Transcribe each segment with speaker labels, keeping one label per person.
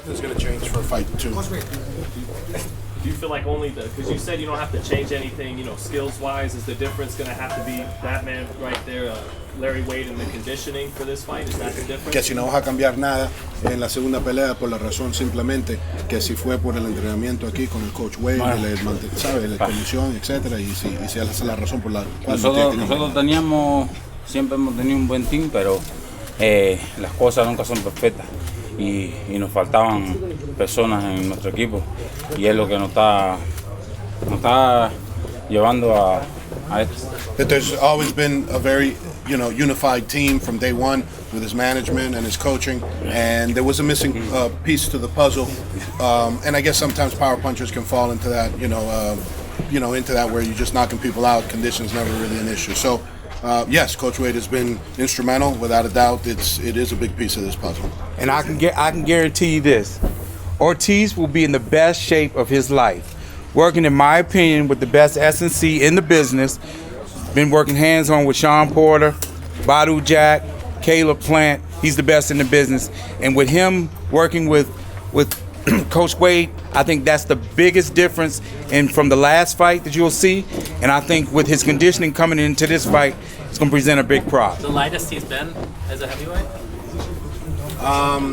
Speaker 1: nothing's going to change for fight 2.
Speaker 2: Do you feel like only because you said you don't have to change anything, skills-wise, is the difference going to have to be that man right there, Larry Wade, in the conditioning for this fight? Is that the difference?
Speaker 1: Que si no vas a cambiar nada en la segunda pelea por la razón simplemente que si fue por el entrenamiento aquí con el coach Wade, ¿sabes? La condición, etcétera, y si esa es la razón por la cual
Speaker 3: nosotros siempre hemos tenido un buen team, pero las cosas nunca son perfectas. Y nos faltaban personas en nuestro equipo y es lo que nos está llevando a esto.
Speaker 1: That there's always been a very unified team from day one with his management and his coaching, and there was a missing piece to the puzzle, and I guess sometimes power punchers can fall into that into that where you're just knocking people out. Conditions never really an issue. So yes, Coach Wade has been instrumental, without a doubt. It is a big piece of this puzzle.
Speaker 4: And I can guarantee you this: Ortiz will be in the best shape of his life, working, in my opinion, with the best S&C in the business. Been working hands-on with Sean Porter, Badu Jack, Caleb Plant. He's the best in the business, and with him working with Coach Wade, I think that's the biggest difference from the last fight that you'll see. And I think with his conditioning coming into this fight, it's going to present a big problem.
Speaker 5: The lightest he's been as a heavyweight?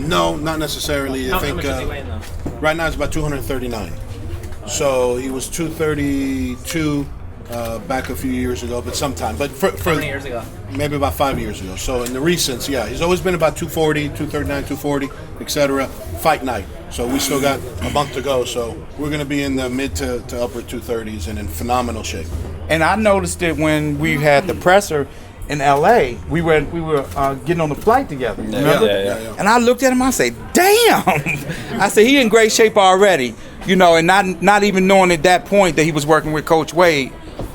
Speaker 1: No, not necessarily. I think
Speaker 5: much is he weighing, though?
Speaker 1: Right now it's about 239. So he was 232 back a few years ago, but sometime. But for
Speaker 5: how many years ago?
Speaker 1: Maybe about 5 years ago. So in the recents, yeah, he's always been about 240, 239, 240, etc. Fight night. So we still got a month to go. So we're going to be in the mid to upper 230s and in phenomenal shape.
Speaker 4: And I noticed it when we had the presser in LA. We were getting on the flight together. Remember?
Speaker 3: Yeah.
Speaker 4: And I looked at him. I said, "Damn!" I said, "He in great shape already." And not even knowing at that point that he was working with Coach Wade.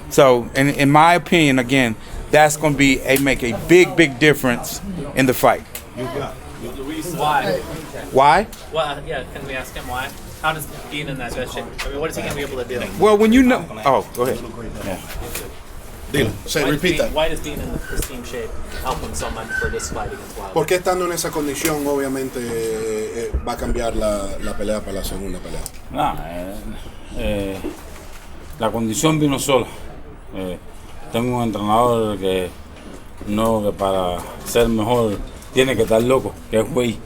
Speaker 4: So, in my opinion, again, that's going to make a big difference in the fight.
Speaker 5: Why?
Speaker 4: Why?
Speaker 5: Well, yeah, can we ask him why? How does being in that best shape, what is he going to be able to do?
Speaker 4: Well, when you know... Oh, go ahead.
Speaker 1: Yeah. Repeat that.
Speaker 5: Why does being in the pristine shape help him so much for this fight against Wilder?
Speaker 1: Porque estando en esa condición, obviamente, va a cambiar la pelea para la segunda pelea.
Speaker 3: La condición vino sola. Tengo un entrenador que para ser mejor tiene que estar loco, que es güey.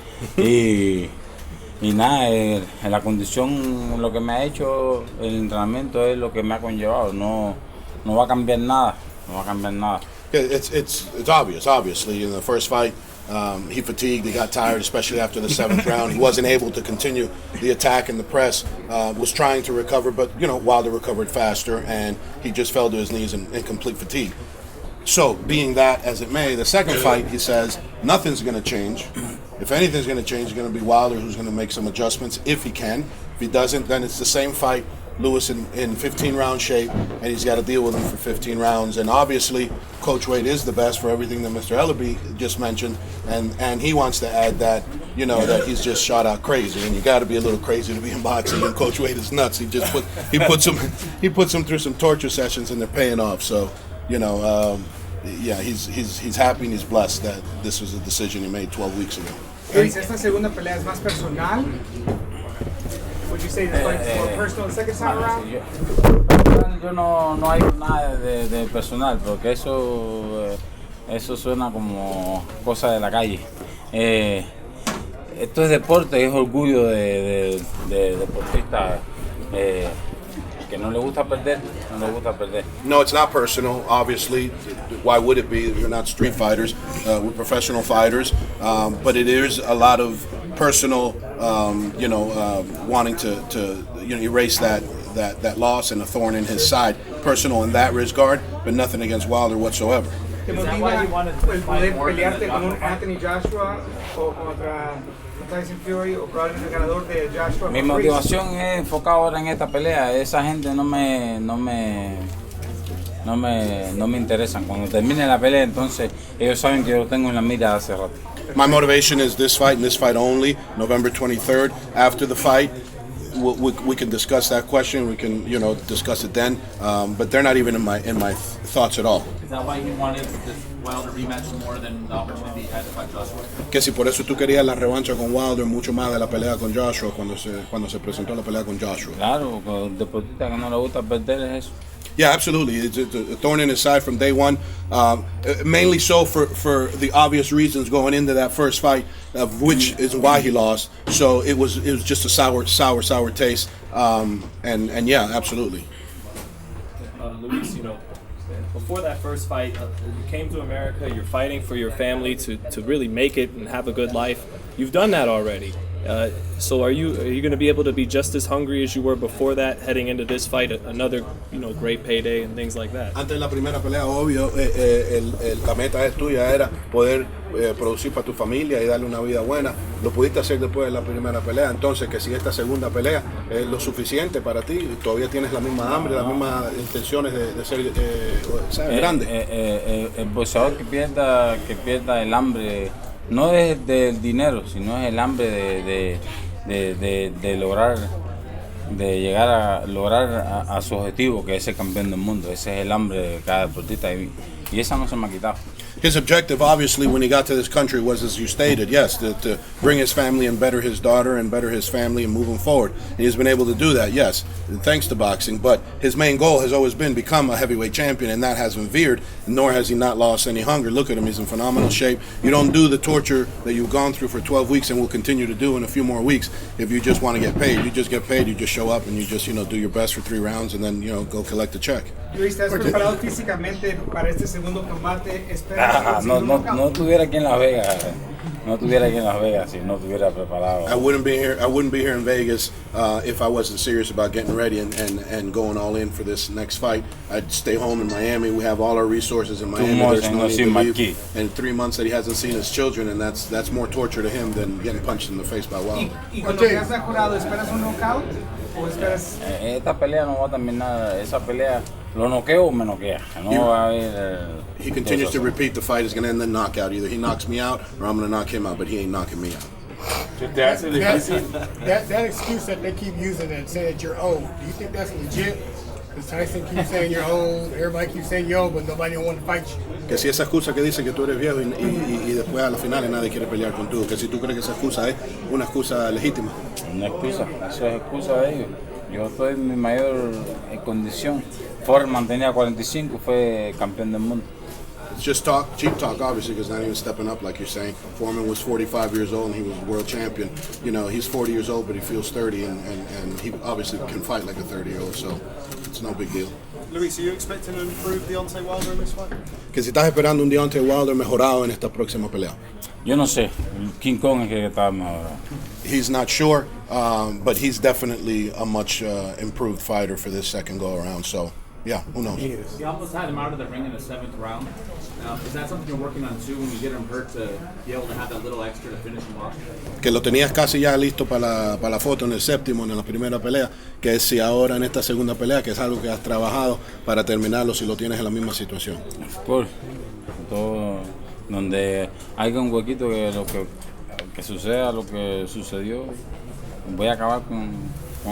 Speaker 3: Y nada, la condición, lo que me ha hecho el entrenamiento es lo que me ha conllevado. No va a cambiar nada.
Speaker 1: It's obvious, obviously. In the first fight, he fatigued, he got tired, especially after the 7th round. He wasn't able to continue the attack and the press, was trying to recover, but Wilder recovered faster, and he just fell to his knees in complete fatigue. So, being that as it may, the second fight, he says, nothing's going to change. If anything's going to change, it's going to be Wilder who's going to make some adjustments, if he can. If he doesn't, then it's the same fight. Lewis in 15-round shape, and he's got to deal with him for 15 rounds. And obviously, Coach Wade is the best for everything that Mr. Ellaby just mentioned, and he wants to add that, that he's just shot out crazy, and you got to be a little crazy to be in boxing. And Coach Wade is nuts. He puts him through some torture sessions, and they're paying off. So, yeah, he's happy and he's blessed that this was a decision he made 12 weeks ago.
Speaker 6: Esta segunda pelea es más personal. Would you say the fight is more personal the second time around?
Speaker 3: Yo no hay nada de personal, porque eso suena como cosa de la calle. Esto es deporte, es orgullo de deportista que no le gusta perder.
Speaker 1: No, it's not personal, obviously. Why would it be? We're not street fighters. We're professional fighters. But it is a lot of personal, wanting to erase that loss and a thorn in his side. Personal in that regard, but nothing against Wilder whatsoever.
Speaker 6: ¿Te motiva el poder pelearte con un Anthony Joshua o contra Tyson Fury o probablemente el ganador de Joshua?
Speaker 3: Mi motivación es enfocada ahora en esta pelea. Esa gente no me interesan. Cuando termine la pelea, entonces ellos saben que yo lo tengo en la mira hace rato.
Speaker 1: My motivation is this fight and this fight only, November 23rd. After the fight, we can discuss that question. We can, discuss it then. But they're not even in my thoughts at all.
Speaker 7: Is that why he wanted this Wilder rematch more than the opportunity he had to fight Joshua?
Speaker 1: Que si por eso tú querías la revancha con Wilder mucho más de la pelea con Joshua cuando se presentó la pelea con Joshua.
Speaker 3: Claro, con el deportista que no le gusta perder es eso.
Speaker 1: Yeah, absolutely. It's a thorn in his side from day one. Mainly so for the obvious reasons going into that first fight, of which is why he lost. So it was just a sour taste. And yeah, absolutely.
Speaker 2: Luis, before that first fight, you came to America. You're fighting for your family to really make it and have a good life. You've done that already. So are you going to be able to be just as hungry as you were before that, heading into this fight, another great payday and things like that?
Speaker 1: Antes de la primera pelea, obvio, la meta tuya era poder producir para tu familia y darle una vida buena. Lo pudiste hacer después de la primera pelea. Entonces, que si esta segunda pelea es lo suficiente para ti, todavía tienes la misma hambre, las mismas intenciones de ser grande.
Speaker 3: El boxeador que pierda el hambre no es del dinero, sino es el hambre de lograr, de llegar a lograr a su objetivo, que es ser campeón del mundo. Ese es el hambre de cada deportista y esa no se me ha quitado.
Speaker 1: His objective, obviously, when he got to this country was, as you stated, yes, to bring his family and better his daughter and better his family and move him forward. And he's been able to do that, yes, thanks to boxing. But his main goal has always been become a heavyweight champion, and that hasn't veered, nor has he not lost any hunger. Look at him, he's in phenomenal shape. You don't do the torture that you've gone through for 12 weeks and will continue to do in a few more weeks if you just want to get paid. You just get paid, you just show up, and you just, do your best for 3 rounds and then, go collect the check.
Speaker 6: Luis, ¿estás preparado físicamente para este segundo combate?
Speaker 3: No estuviera aquí en Las Vegas si no estuviera preparado.
Speaker 1: I wouldn't be here in Vegas if I wasn't serious about getting ready and going all in for this next fight. I'd stay home in Miami. We have all our resources in Miami. There's no need to leave. And 3 months that he hasn't seen his children, and that's more torture to him than getting punched in the face by Wilder.
Speaker 6: ¿Y con lo que has mejorado, esperas un knockout o esperas?
Speaker 3: Esta pelea no va a terminar. Esa pelea lo noqueo o me noquea. No va a haber.
Speaker 1: He continues to repeat the fight is going to end in knockout. Either he knocks me out or I'm going to knock him out, but he ain't knocking me out.
Speaker 8: That excuse that they keep using and saying that you're old, do you think that's legit? Because Tyson keeps saying you're old, everybody keeps saying you're old, but nobody wants to fight you.
Speaker 1: Que si esa excusa que dice que tú eres viejo y después a la final nadie quiere pelear contigo, que si tú crees que esa excusa es una excusa legítima.
Speaker 3: Una excusa, eso es excusa de ellos. Yo estoy en mi mayor condición. Foreman tenía 45, fue campeón del mundo.
Speaker 1: It's just talk, cheap talk, obviously, because not even stepping up, like you're saying. Foreman was 45 years old and he was world champion. He's 40 years old, but he feels 30, and he obviously can fight like a 30-year-old, so it's no big deal.
Speaker 9: Luis, are you expecting to improve Deontay Wilder in this fight?
Speaker 1: Que si estás esperando un Deontay Wilder mejorado en esta próxima pelea.
Speaker 3: Yo no sé, King Kong es que está mejorado.
Speaker 1: He's not sure, but he's definitely a much improved fighter for this second go-around, so yeah, who knows?
Speaker 7: You almost had him out of the ring in the 7th round. Now, is that something you're working on too when you get him hurt to be able to have that little extra to finish him off?
Speaker 1: Que lo tenías casi ya listo para la foto en el séptimo, en la primera pelea, que es si ahora en esta segunda pelea, que es algo que has trabajado para terminarlo si lo tienes en la misma situación.
Speaker 3: Of course. Todo donde haya un huequito que suceda lo que sucedió, voy a acabar con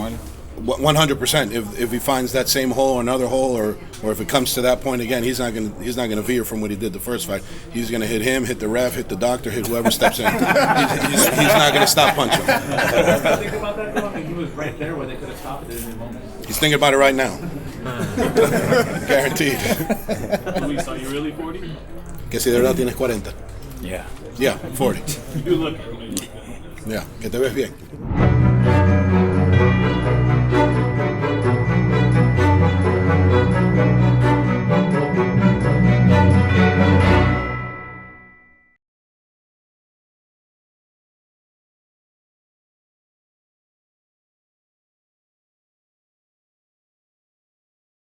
Speaker 3: él.
Speaker 1: 100%. If he finds that same hole, another hole, or if it comes to that point again, he's not gonna veer from what he did the first fight. He's gonna hit him, hit the ref, hit the doctor, hit whoever steps in. He's not gonna stop punching.
Speaker 7: Think about that though. I mean, he was right there where they could have stopped it in any moment.
Speaker 1: He's thinking about it right now. Guaranteed.
Speaker 2: Luis, are you really 40?
Speaker 1: Que si de verdad tienes 40.
Speaker 3: Yeah.
Speaker 1: Yeah, 40.
Speaker 2: You look it.
Speaker 1: Yeah, que te ves bien.